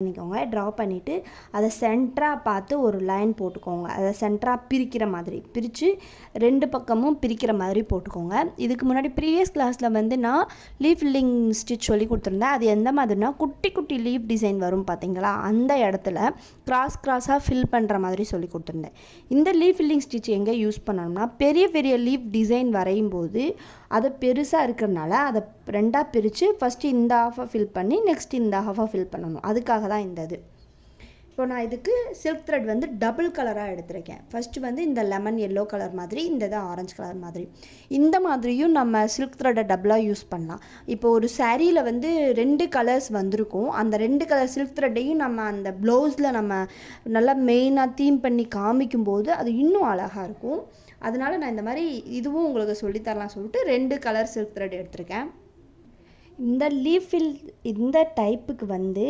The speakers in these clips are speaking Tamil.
பண்ணிக்கோங்க. ட்ரா பண்ணிவிட்டு அதை சென்டராக பார்த்து ஒரு லைன் போட்டுக்கோங்க. அதை சென்டராக பிரிக்கிற மாதிரி பிரித்து 2 பக்கமும் பிரிக்கிற மாதிரி போட்டுக்கோங்க. இதுக்கு முன்னாடி ப்ரீவியஸ் கிளாஸில் வந்து நான் லீஃப் ஃபில்லிங் ஸ்டிச் சொல்லி கொடுத்துருந்தேன். அது எந்த மாதிரினா குட்டி குட்டி லீஃப் டிசைன் வரும் பார்த்தீங்களா, அந்த இடத்துல கிராஸாக ஃபில் பண்ணுற மாதிரி சொல்லி கொடுத்துருந்தேன். இந்த லீஃப் ஃபில்லிங் ஸ்டிச் எங்கே யூஸ் பண்ணணும்னா, பெரிய பெரிய லீஃப் டிசைன் வரையும் போது அதை பெருசாக இருக்கிறதுனால அதை 2ஆக பிரித்து ஃபஸ்ட்டு இந்த ஹாஃபை ஃபில் பண்ணி நெக்ஸ்ட் இந்த ஹாஃபை ஃபில் பண்ணணும். அதுக்காக தான் இந்த இது. இப்போ நான் இதுக்கு சில்க் த்ரெட் வந்து டபுள் கலராக எடுத்திருக்கேன். ஃபஸ்ட்டு வந்து இந்த லெமன் எல்லோ கலர் மாதிரி, இந்த இது ஆரஞ்சு கலர் மாதிரி. இந்த மாதிரியும் நம்ம சில்க் த்ரெட்டை டபுளாக யூஸ் பண்ணலாம். இப்போ ஒரு சாரியில் வந்து 2 கலர்ஸ் வந்திருக்கும். அந்த 2 கலர் சில்க் த்ரெட்டையும் நம்ம அந்த ப்ளவுஸில் நம்ம நல்லா மெயினாக தீம் பண்ணி காமிக்கும்போது அது இன்னும் அழகாக இருக்கும். அதனால் நான் இந்த மாதிரி இதுவும் உங்களுக்கு சொல்லித்தரலாம் சொல்லிட்டு 2 கலர் சில்க் த்ரெட் எடுத்திருக்கேன். இந்த லீஃபில் இந்த டைப்புக்கு வந்து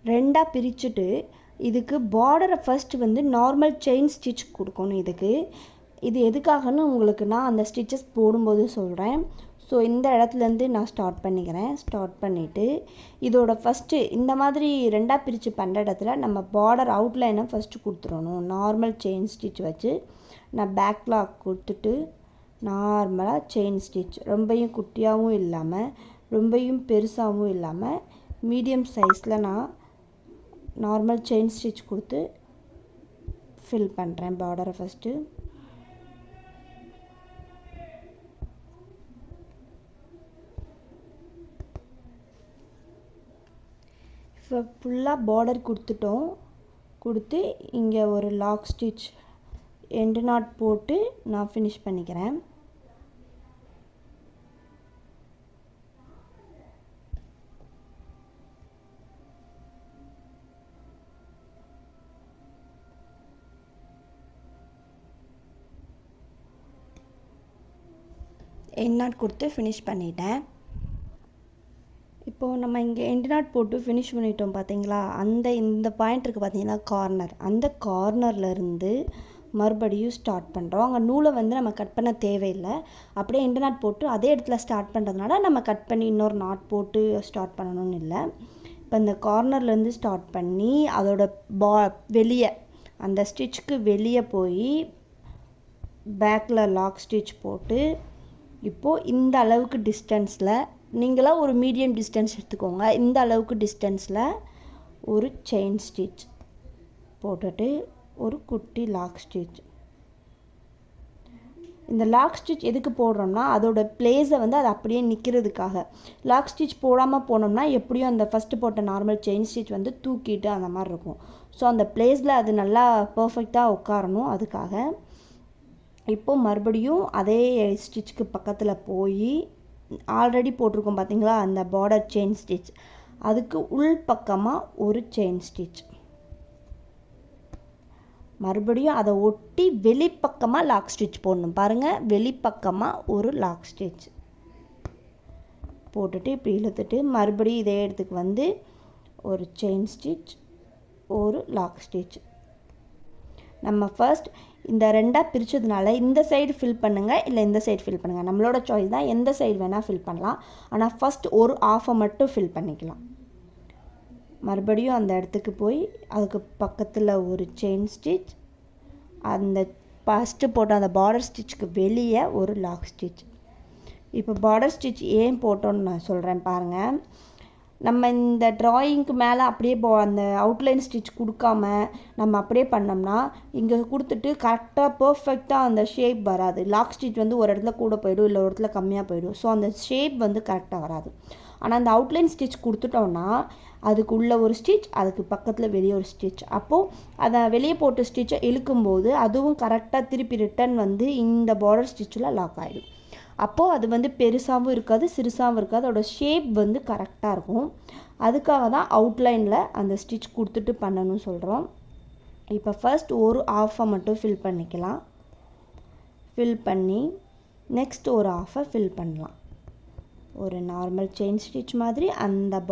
2ஆக பிரிச்சுட்டு இதுக்கு பார்டரை ஃபஸ்ட்டு வந்து நார்மல் செயின் ஸ்டிச் கொடுக்கணும். இது எதுக்காகன்னு உங்களுக்கு நான் அந்த ஸ்டிச்சஸ் போடும்போது சொல்கிறேன். ஸோ இந்த இடத்துலேருந்து நான் ஸ்டார்ட் பண்ணிக்கிறேன். ஸ்டார்ட் பண்ணிவிட்டு இதோட ஃபஸ்ட்டு இந்த மாதிரி 2ஆக பிரித்து பண்ணுற இடத்துல நம்ம பார்டர் அவுட்லைனை ஃபஸ்ட்டு கொடுத்துடணும். நார்மல் செயின் ஸ்டிச் வச்சு நான் பேக்லாக் கொடுத்துட்டு நார்மலாக செயின் ஸ்டிச், ரொம்பையும் குட்டியாகவும் இல்லாமல் ரொம்பையும் பெருசாகவும் இல்லாமல் மீடியம் சைஸில் நான் நார்மல் செயின் ஸ்டிச் கொடுத்து ஃபில் பண்ணுறேன் பார்டரை ஃபஸ்ட்டு. இப்போ ஃபுல்லாக பார்டர் கொடுத்து இங்கே ஒரு லாக் ஸ்டிச் எண்டு நாட் போட்டு நான் ஃபினிஷ் பண்ணிக்கிறேன். எண்ட் நாட் கொடுத்து ஃபினிஷ் பண்ணிட்டேன். இப்போது நம்ம இங்கே எண்ட் நாட் போட்டு ஃபினிஷ் பண்ணிட்டோம் பார்த்தீங்களா, இந்த பாயிண்ட் இருக்குது பார்த்தீங்கன்னா கார்னர், அந்த கார்னர்லேருந்து மறுபடியும் ஸ்டார்ட் பண்ணுறோம். அங்கே நூலை வந்து நம்ம கட் பண்ண தேவையில்லை. அப்படியே எண்ட் நாட் போட்டு அதே இடத்துல ஸ்டார்ட் பண்ணுறதுனால நம்ம கட் பண்ணி இன்னொரு நாட் போட்டு ஸ்டார்ட் பண்ணணும்னு இல்லை. இப்போ இந்த கார்னர்லேருந்து ஸ்டார்ட் பண்ணி அதோட வெளியே அந்த ஸ்டிச்சுக்கு வெளியே போய் பேக்கில் லாக் ஸ்டிச் போட்டு இப்போது இந்த அளவுக்கு டிஸ்டன்ஸில், நீங்களாம் ஒரு மீடியம் டிஸ்டன்ஸ் எடுத்துக்கோங்க, இந்த அளவுக்கு டிஸ்டன்ஸில் ஒரு செயின் ஸ்டிச் போட்டுட்டு ஒரு குட்டி லாக் ஸ்டிச். இந்த லாக் ஸ்டிச் எதுக்கு போடுறோம்னா அதோட பிளேஸை வந்து அது அப்படியே நிற்கிறதுக்காக. லாக் ஸ்டிச் போடாமல் போனோம்னா எப்படியும் அந்த ஃபஸ்ட்டு போட்ட நார்மல் செயின் ஸ்டிச் வந்து தூக்கிட்டு அந்த மாதிரி இருக்கும். ஸோ அந்த பிளேஸில் அது நல்லா பர்ஃபெக்டாக உட்காரணும். அதுக்காக இப்போது மறுபடியும் அதே ஸ்டிச்சுக்கு பக்கத்தில் போய் ஆல்ரெடி போட்டிருக்கோம் பார்த்தீங்களா அந்த பார்டர் செயின் ஸ்டிச், அதுக்கு உள் பக்கமாக ஒரு செயின் ஸ்டிச், மறுபடியும் அதை ஒட்டி வெளிப்பக்கமாக லாக் ஸ்டிச் போடணும். பாருங்கள், வெளிப்பக்கமாக ஒரு லாக் ஸ்டிச் போட்டுட்டு இப்படி இழுத்துட்டு மறுபடியும் இதே இடத்துக்கு வந்து ஒரு செயின் ஸ்டிச், ஒரு லாக் ஸ்டிச். நம்ம ஃபர்ஸ்ட் இந்த 2ஆக பிரித்ததுனால இந்த சைடு ஃபில் பண்ணுங்கள், இல்லை இந்த சைடு ஃபில் பண்ணுங்கள், நம்மளோட சாய்ஸ் தான். எந்த சைடு வேணால் ஃபில் பண்ணலாம். ஆனால் ஃபஸ்ட் ஒரு ஆஃபை மட்டும் ஃபில் பண்ணிக்கலாம். மறுபடியும் அந்த இடத்துக்கு போய் அதுக்கு பக்கத்தில் ஒரு செயின் ஸ்டிச், அந்த ஃபஸ்ட்டு போட்ட அந்த பார்டர் ஸ்டிச்சுக்கு வெளியே ஒரு லாக் ஸ்டிச். இப்போ பார்டர் ஸ்டிச் ஏன் போட்டோன்னு நான் சொல்கிறேன் பாருங்கள். நம்ம இந்த ட்ராயிங்க்கு மேலே அப்படியே அந்த அவுட்லைன் ஸ்டிச் கொடுக்காம நம்ம அப்படியே பண்ணோம்னா இங்கே கொடுத்துட்டு கரெக்டாக பர்ஃபெக்டாக அந்த ஷேப் வராது. லாக் ஸ்டிச் வந்து ஒரு இடத்துல கூட போயிடும், இல்லை ஒரு இடத்துல கம்மியாக போயிடும். ஸோ அந்த ஷேப் வந்து கரெக்டாக வராது. ஆனால் அந்த அவுட்லைன் ஸ்டிச் கொடுத்துட்டோன்னா அதுக்கு உள்ள ஒரு ஸ்டிச், அதுக்கு பக்கத்தில் வெளியே ஒரு ஸ்டிச், அப்போது அதை வெளியே போட்ட ஸ்டிச்சை இழுக்கும்போது அதுவும் கரெக்டாக திருப்பி ரிட்டன் வந்து இந்த பார்டர் ஸ்டிச்சில் லாக் ஆகிடும். அப்போது அது வந்து பெருசாகவும் இருக்காது, சிறுசாகவும் இருக்காது, அதோட ஷேப் வந்து கரெக்டாக இருக்கும். அதுக்காக தான் அவுட்லைனில் அந்த ஸ்டிச் கொடுத்துட்டு பண்ணணும்னு சொல்கிறோம். இப்போ ஃபர்ஸ்ட் ஒரு ஆஃபை மட்டும் ஃபில் பண்ணிக்கலாம். ஃபில் பண்ணி நெக்ஸ்ட் ஒரு ஆஃபை ஃபில் பண்ணலாம். ஒரு நார்மல் செயின் ஸ்டிச் மாதிரி அந்த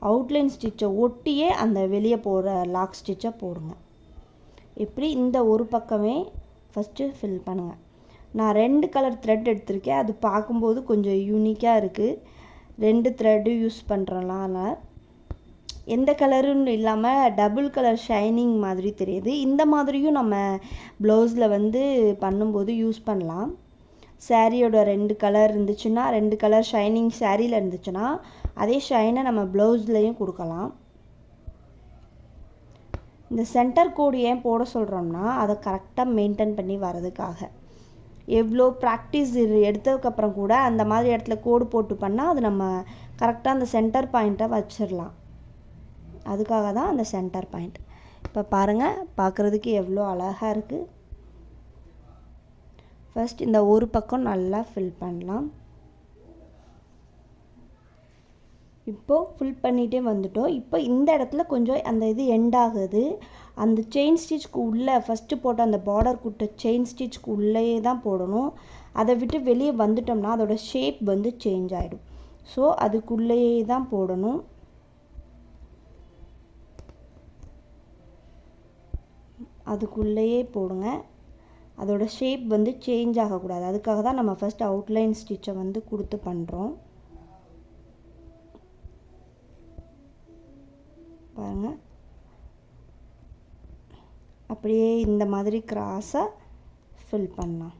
அவுட்லைன் ஸ்டிச்சை ஒட்டியே அந்த வெளியே போகிற லாக் ஸ்டிச்சை போடுங்க. இப்படி இந்த ஒரு பக்கமே ஃபஸ்ட்டு ஃபில் பண்ணுங்கள். நான் 2 கலர் த்ரெட் எடுத்திருக்கேன். அது பார்க்கும்போது கொஞ்சம் யூனிக்காக இருக்குது. 2 த்ரெட்டு யூஸ் பண்ணுறலாம். எந்த கலருன்னு இல்லாமல் டபுள் கலர் ஷைனிங் மாதிரி தெரியுது. இந்த மாதிரியும் நம்ம ப்ளவுஸில் வந்து பண்ணும்போது யூஸ் பண்ணலாம். சாரியோட 2 கலர் இருந்துச்சுன்னா, 2 கலர் ஷைனிங் சாரியில் இருந்துச்சுன்னா அதே ஷைனை நம்ம ப்ளவுஸ்லையும் கொடுக்கலாம். இந்த சென்டர் கோடு ஏன் போட சொல்கிறோம்னா அதை கரெக்டாக மெயின்டைன் பண்ணி வர்றதுக்காக. எவ்வளோ ப்ராக்டிஸ் எடுத்ததுக்கப்புறம் கூட அந்த மாதிரி இடத்துல கோடு போட்டு பண்ணால் அது நம்ம கரெக்டாக அந்த சென்டர் பாயிண்ட்டை வச்சிடலாம். அதுக்காக தான் அந்த சென்டர் பாயிண்ட். இப்போ பாருங்கள், பார்க்குறதுக்கு எவ்வளோ அழகாக இருக்குது. ஃபர்ஸ்ட் இந்த ஒரு பக்கம் நல்லா ஃபில் பண்ணலாம். இப்போது ஃபில் பண்ணிகிட்டே வந்துட்டோம். இப்போ இந்த இடத்துல கொஞ்சம் அந்த இது எண்ட் ஆகுது. அந்த செயின் ஸ்டிச்சுக்கு உள்ளே ஃபஸ்ட்டு போட்ட அந்த பார்டர் குட்ட செயின் ஸ்டிச்சுக்கு உள்ளேயே தான் போடணும். அதை விட்டு வெளியே வந்துட்டோம்னா அதோட ஷேப் வந்து சேஞ்ச் ஆகிடும். ஸோ அதுக்குள்ளேயே தான் போடணும். அதுக்குள்ளேயே போடுங்க. அதோட ஷேப் வந்து சேஞ்ச் ஆகக்கூடாது. அதுக்காக தான் நம்ம ஃபஸ்ட் அவுட்லைன் ஸ்டிச்சை வந்து கொடுத்து பண்ணுறோம். பாருங்கள், அப்படியே இந்த மாதிரி கிராஸாக ஃபில் பண்ணலாம்.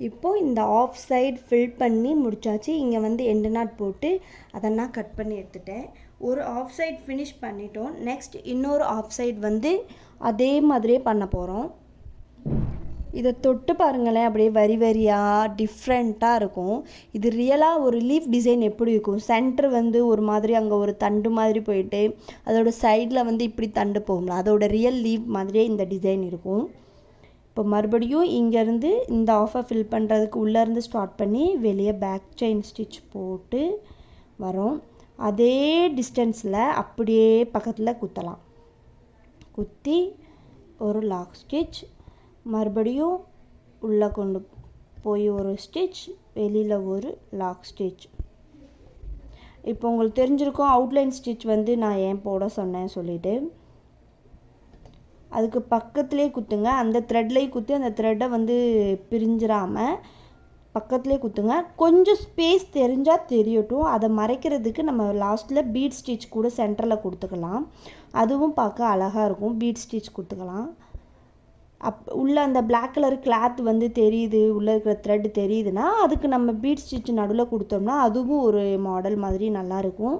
இப்போது இந்த ஆஃப் சைடு ஃபில் பண்ணி முடிச்சாச்சு. இங்கே வந்து எண்டு நாட் போட்டு அதை நான் கட் பண்ணி எடுத்துட்டேன். ஒரு ஆஃப் சைடு ஃபினிஷ் பண்ணிட்டோம். நெக்ஸ்ட் இன்னொரு ஆஃப் சைடு வந்து அதே மாதிரியே பண்ண போகிறோம். இதை தொட்டு பாருங்களேன், அப்படியே வரி வரியாக டிஃப்ரெண்ட்டாக இருக்கும். இது ரியலாக ஒரு லீஃப் டிசைன் எப்படி இருக்கும், சென்டர் வந்து ஒரு மாதிரி அங்கே ஒரு தண்டு மாதிரி போயிட்டு அதோட சைடில் வந்து இப்படி தண்டு போகும்ல, அதோட ரியல் லீஃப் மாதிரியே இந்த டிசைன் இருக்கும். இப்போ மறுபடியும் இங்கேருந்து இந்த ஆஃபை ஃபில் பண்ணுறதுக்கு உள்ளேருந்து ஸ்டார்ட் பண்ணி வெளியே பேக் செயின் ஸ்டிச் போட்டு வரோம். அதே டிஸ்டன்ஸில் அப்படியே பக்கத்தில் குத்தலாம். குத்தி ஒரு லாக் ஸ்டிச், மறுபடியும் உள்ளே கொண்டு போய் ஒரு ஸ்டிச், வெளியில் ஒரு லாக் ஸ்டிச். இப்போ உங்களுக்கு தெரிஞ்சிருக்கும் அவுட்லைன் ஸ்டிச் வந்து நான் ஏன் போட சொன்னேன் சொல்லிவிட்டு. அதுக்கு பக்கத்துலேயே குத்துங்க. அந்த த்ரெட்லேயே குத்தி அந்த த்ரெட்டை வந்து பிரிஞ்சிடாமல் பக்கத்துலேயே குத்துங்க. கொஞ்சம் ஸ்பேஸ் தெரிஞ்சால் தெரியட்டும். அதை மறைக்கிறதுக்கு நம்ம லாஸ்ட்டில் பீட் ஸ்டிச் கூட சென்டரில் கொடுத்துக்கலாம். அதுவும் பார்க்க அழகாக இருக்கும். பீட் ஸ்டிச் கொடுத்துக்கலாம். உள்ளே அந்த பிளாக் கலர் கிளாத் வந்து தெரியுது, உள்ளே இருக்கிற த்ரெட் தெரியுதுன்னா அதுக்கு நம்ம பீட் ஸ்டிச் நடுவில் கொடுத்தோம்னா அதுவும் ஒரு மாடல் மாதிரி நல்லாயிருக்கும்.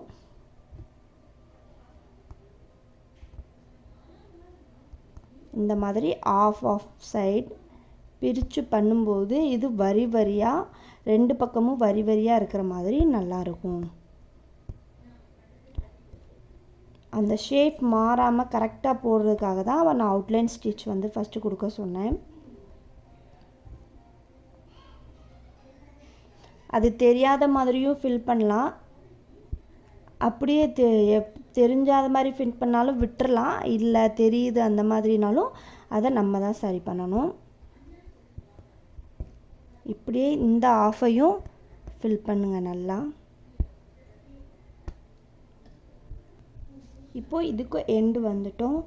இந்த மாதிரி ஆஃப் சைடு பிரித்து பண்ணும்போது இது வரி வரியாக 2 பக்கமும் வரி வரியாக இருக்கிற மாதிரி நல்லாயிருக்கும். அந்த ஷேப் மாறாமல் கரெக்டாக போடுறதுக்காக தான் நான் அவுட்லைன் ஸ்டிச் வந்து ஃபஸ்ட்டு கொடுக்க சொன்னேன். அது தெரியாத மாதிரியும் ஃபில் பண்ணலாம். அப்படியே தெரிஞ்சாத மாதிரி ஃபில் பண்ணாலும் விட்டுறலாம். இல்லை தெரியுது அந்த மாதிரினாலும் அதை நம்ம தான் சரி பண்ணணும். இப்படியே இந்த ஆஃபையும் ஃபில் பண்ணுங்கள் நல்லா. இப்போது இதுக்கு எண்டு வந்துட்டோம்.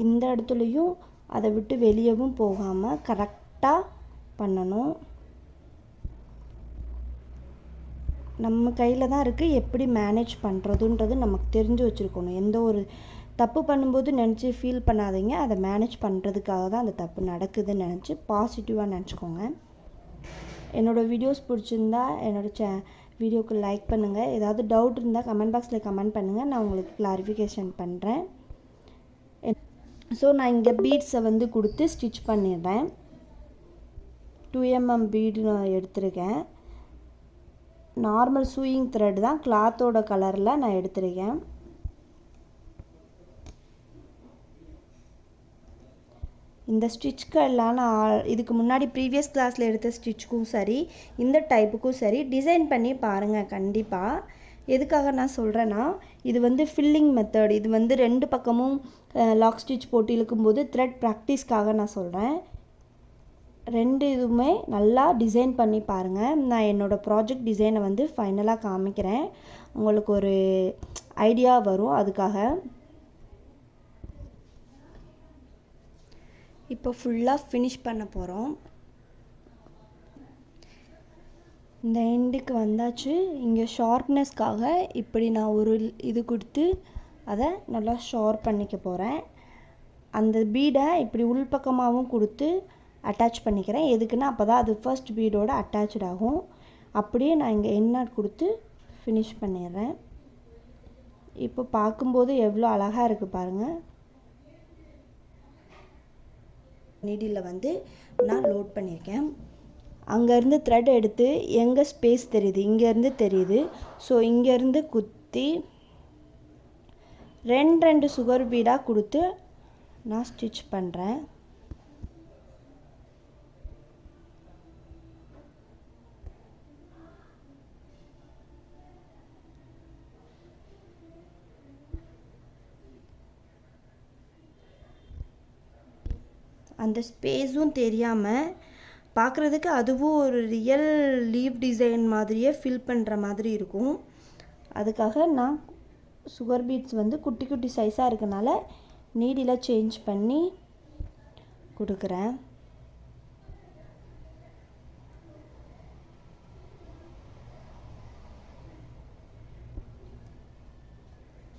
இந்த இடத்துலையும் அதை விட்டு வெளியவும் போகாமல் கரெக்டாக பண்ணணும். நம்ம கையில் தான் இருக்குது எப்படி மேனேஜ் பண்ணுறதுன்றது நமக்கு தெரிஞ்சு வச்சுருக்கணும். எந்த ஒரு தப்பு பண்ணும்போது நினச்சி ஃபீல் பண்ணாதீங்க. அதை மேனேஜ் பண்ணுறதுக்காக தான் அந்த தப்பு நடக்குதுன்னு நினச்சி பாசிட்டிவாக நினச்சிக்கோங்க. என்னோடய வீடியோஸ் பிடிச்சிருந்தா என்னோடய வீடியோக்கு லைக் பண்ணுங்கள். ஏதாவது டவுட் இருந்தால் கமெண்ட் பாக்ஸில் கமெண்ட் பண்ணுங்கள், நான் உங்களுக்கு கிளாரிஃபிகேஷன் பண்ணுறேன். ஸோ நான் இங்கே பீட்ஸை வந்து கொடுத்து ஸ்டிச் பண்ணிடுறேன். 2 mm பீடு நான் எடுத்திருக்கேன். நார்மல் சூயிங் த்ரெட் தான், கிளாத்தோட கலரில் நான் எடுத்திருக்கேன். இந்த ஸ்டிச்சுக்கு எல்லாம் நான் இதுக்கு முன்னாடி ப்ரீவியஸ் கிளாஸில் எடுத்த ஸ்டிச்சுக்கும் சரி இந்த டைப்புக்கும் சரி டிசைன் பண்ணி பாருங்கள் கண்டிப்பாக. எதுக்காக நான் சொல்கிறேன்னா, இது வந்து ஃபில்லிங் மெத்தட். இது வந்து 2 பக்கமும் லாக் ஸ்டிச் போட்டு இழுக்கும்போது த்ரெட் ப்ராக்டிஸ்க்காக நான் சொல்கிறேன். 2 இதுவுமே நல்லா டிசைன் பண்ணி பாருங்கள். நான் என்னோடய ப்ராஜெக்ட் டிசைனை வந்து ஃபைனலாக காமிக்கிறேன், உங்களுக்கு ஒரு ஐடியா வரும். அதுக்காக இப்போ ஃபுல்லாக ஃபினிஷ் பண்ண போகிறோம். இந்த எண்டுக்கு வந்தாச்சு. இங்கே ஷார்ப்னஸ்க்காக இப்படி நான் ஒரு இது கொடுத்து அதை நல்லா ஷார்ப் பண்ணிக்க போகிறேன். அந்த பீடை இப்படி உள்பக்கமாகவும் கொடுத்து அட்டாச் பண்ணிக்கிறேன். எதுக்குன்னா அப்போ தான் அது ஃபர்ஸ்ட் பீடோட அட்டாச் ஆகும். அப்படியே நான் இங்கே எண்ணாட் கொடுத்து ஃபினிஷ் பண்ணிடுறேன். இப்போ பார்க்கும்போது எவ்வளோ அழகாக இருக்குது பாருங்கள். நீடியில் வந்து நான் லோட் பண்ணியிருக்கேன். அங்கேருந்து த்ரெட் எடுத்து எங்கே ஸ்பேஸ் தெரியுது, இங்கேருந்து தெரியுது. ஸோ இங்கேருந்து குத்தி ரெண்டு சுகர் பீடாக கொடுத்து நான் ஸ்டிச் பண்ணுறேன். அந்த ஸ்பேஸும் தெரியாமல் பார்க்குறதுக்கு அதுவும் ஒரு ரியல் லீவ் டிசைன் மாதிரியே ஃபில் பண்ணுற மாதிரி இருக்கும். அதுக்காக நான் சுகர் பீட்ஸ் வந்து குட்டி குட்டி சைஸாக இருக்கனால நீடில் சேஞ்ச் பண்ணி கொடுக்குறேன்.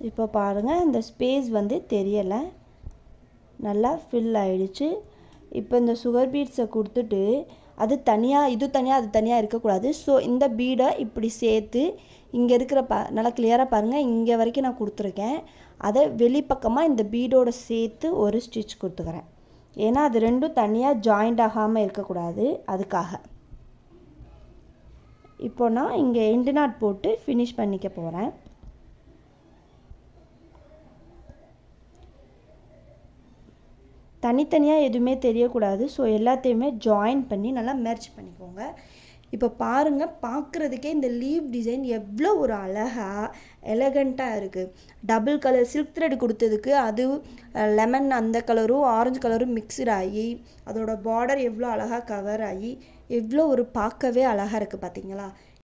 இப்போ பாருங்கள், இந்த ஸ்பேஸ் வந்து தெரியலை, நல்லா ஃபில் ஆயிடுச்சு. இப்போ இந்த சுகர் பீட்ஸை கொடுத்துட்டு அது தனியாக இது தனியாக அது தனியாக இருக்கக்கூடாது. ஸோ இந்த பீடை இப்படி சேர்த்து இங்கே இருக்கிற நல்லா கிளியராக பாருங்கள், இங்கே வரைக்கும் நான் கொடுத்துருக்கேன். அதை வெளிப்பக்கமாக இந்த பீடோடு சேர்த்து ஒரு ஸ்டிச் கொடுத்துக்கிறேன். ஏன்னா அது ரெண்டும் தனியாக ஜாயிண்ட் ஆகாமல் இருக்கக்கூடாது, அதுக்காக. இப்போ நான் இங்கே எண்டு நாட் போட்டு ஃபினிஷ் பண்ணிக்க போகிறேன். தனித்தனியாக எதுவுமே தெரியக்கூடாது. ஸோ எல்லாத்தையுமே ஜாயின் பண்ணி நல்லா மெர்ஜ் பண்ணிக்கோங்க. இப்போ பாருங்கள், பார்க்குறதுக்கே இந்த லீவ் டிசைன் எவ்வளோ ஒரு அழகாக எலகண்ட்டாக இருக்குது. டபுள் கலர் சில்க் த்ரெட் கொடுத்ததுக்கு அது லெமன் அந்த கலரும் ஆரஞ்சு கலரும் மிக்சட் ஆகி அதோட பார்டர் எவ்வளோ அழகாக கவர் ஆகி எவ்வளோ ஒரு பார்க்கவே அழகாக இருக்குது பார்த்தீங்களா.